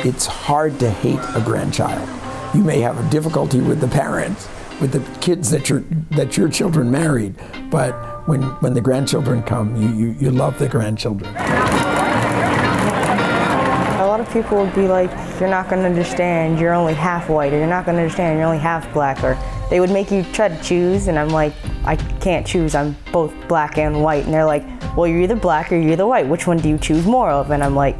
It's hard to hate a grandchild. You may have a difficulty with the parents, with the kids that your children married, but when the grandchildren come, you love the grandchildren. A lot of people would be like, you're not going to understand, you're only half white, or you're not going to understand, you're only half black, or they would make you try to choose, and I'm like, I can't choose, I'm both black and white. And they're like, well, you're either black or you're either white, which one do you choose more of? And I'm like,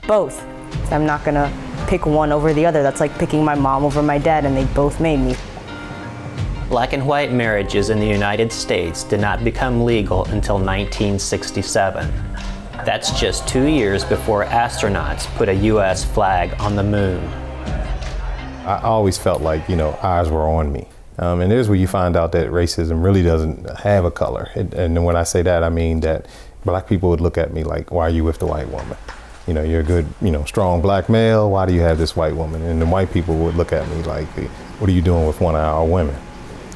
both. So I'm not gonna pick one over the other. That's like picking my mom over my dad, and they both made me. Black and white marriages in the United States did not become legal until 1967. That's just 2 years before astronauts put a US flag on the moon. I always felt like, eyes were on me. And there's where you find out that racism really doesn't have a color. And when I say that, I mean that black people would look at me like, why are you with the white woman? You're a good, strong black male, why do you have this white woman? And the white people would look at me like, what are you doing with one of our women?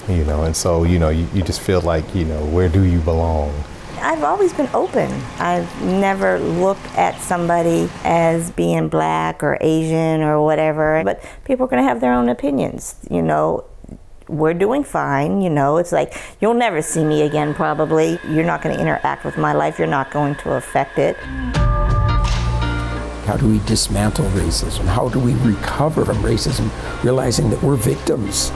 And so, you just feel like, where do you belong? I've always been open. I've never looked at somebody as being black or Asian or whatever, but people are gonna have their own opinions, We're doing fine, it's like, you'll never see me again probably. You're not gonna interact with my life, you're not going to affect it. How do we dismantle racism? How do we recover from racism, realizing that we're victims,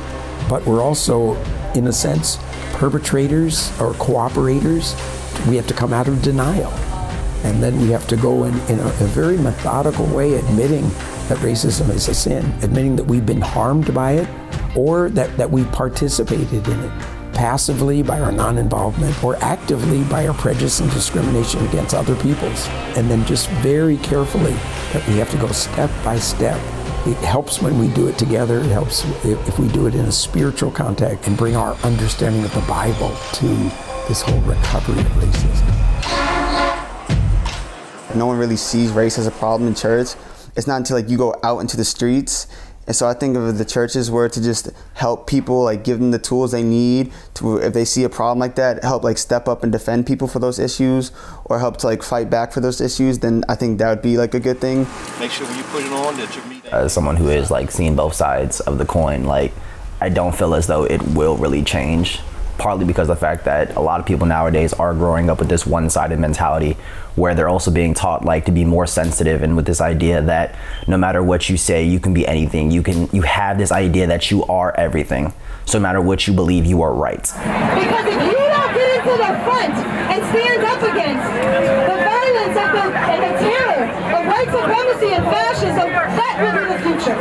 but we're also, in a sense, perpetrators or cooperators? We have to come out of denial. And then we have to go in a very methodical way, admitting that racism is a sin, admitting that we've been harmed by it, or that we participated in it, passively by our non-involvement, or actively by our prejudice and discrimination against other peoples. And then just very carefully that we have to go step by step. It helps when we do it together. It helps if we do it in a spiritual context and bring our understanding of the Bible to this whole recovery of racism. No one really sees race as a problem in church. It's not until you go out into the streets. And so I think of the churches where to just help people, give them the tools they need to, if they see a problem like that, help step up and defend people for those issues, or help to fight back for those issues, then I think that would be a good thing. Make sure when you put it on that you're meeting. As someone who is seeing both sides of the coin, I don't feel as though it will really change. Partly because of the fact that a lot of people nowadays are growing up with this one-sided mentality where they're also being taught to be more sensitive, and with this idea that no matter what you say, you can be anything. You have this idea that you are everything. So no matter what you believe, you are right. Because if you don't get into the front and stand up against the violence and the terror of white supremacy and fascism, that will be the future.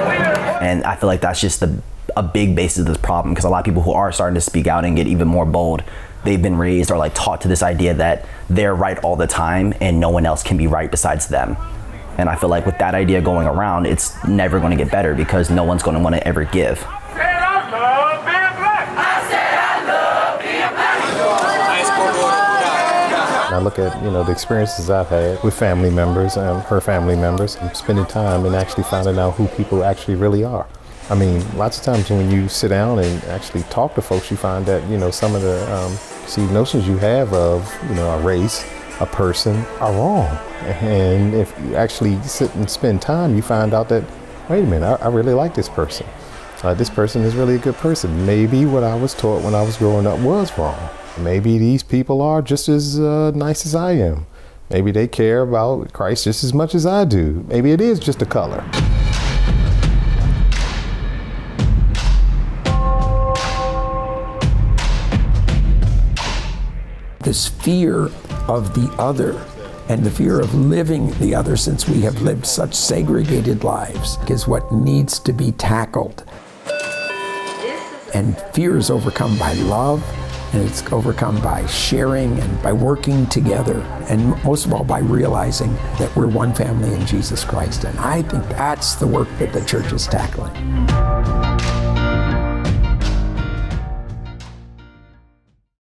And I feel like that's just a big basis of this problem, because a lot of people who are starting to speak out and get even more bold, they've been raised or taught to this idea that they're right all the time and no one else can be right besides them. And I feel like with that idea going around, it's never going to get better, because no one's going to want to ever give. I look at, the experiences I've had with family members, her family members, and spending time and actually finding out who people actually really are. I mean, lots of times when you sit down and actually talk to folks, you find that, some of the notions you have of, a race, a person, are wrong. And if you actually sit and spend time, you find out that, wait a minute, I really like this person. This person is really a good person. Maybe what I was taught when I was growing up was wrong. Maybe these people are just as nice as I am. Maybe they care about Christ just as much as I do. Maybe it is just a color. This fear of the other and the fear of living the other, since we have lived such segregated lives, is what needs to be tackled. And fear is overcome by love, and it's overcome by sharing and by working together, and most of all by realizing that we're one family in Jesus Christ. And I think that's the work that the church is tackling.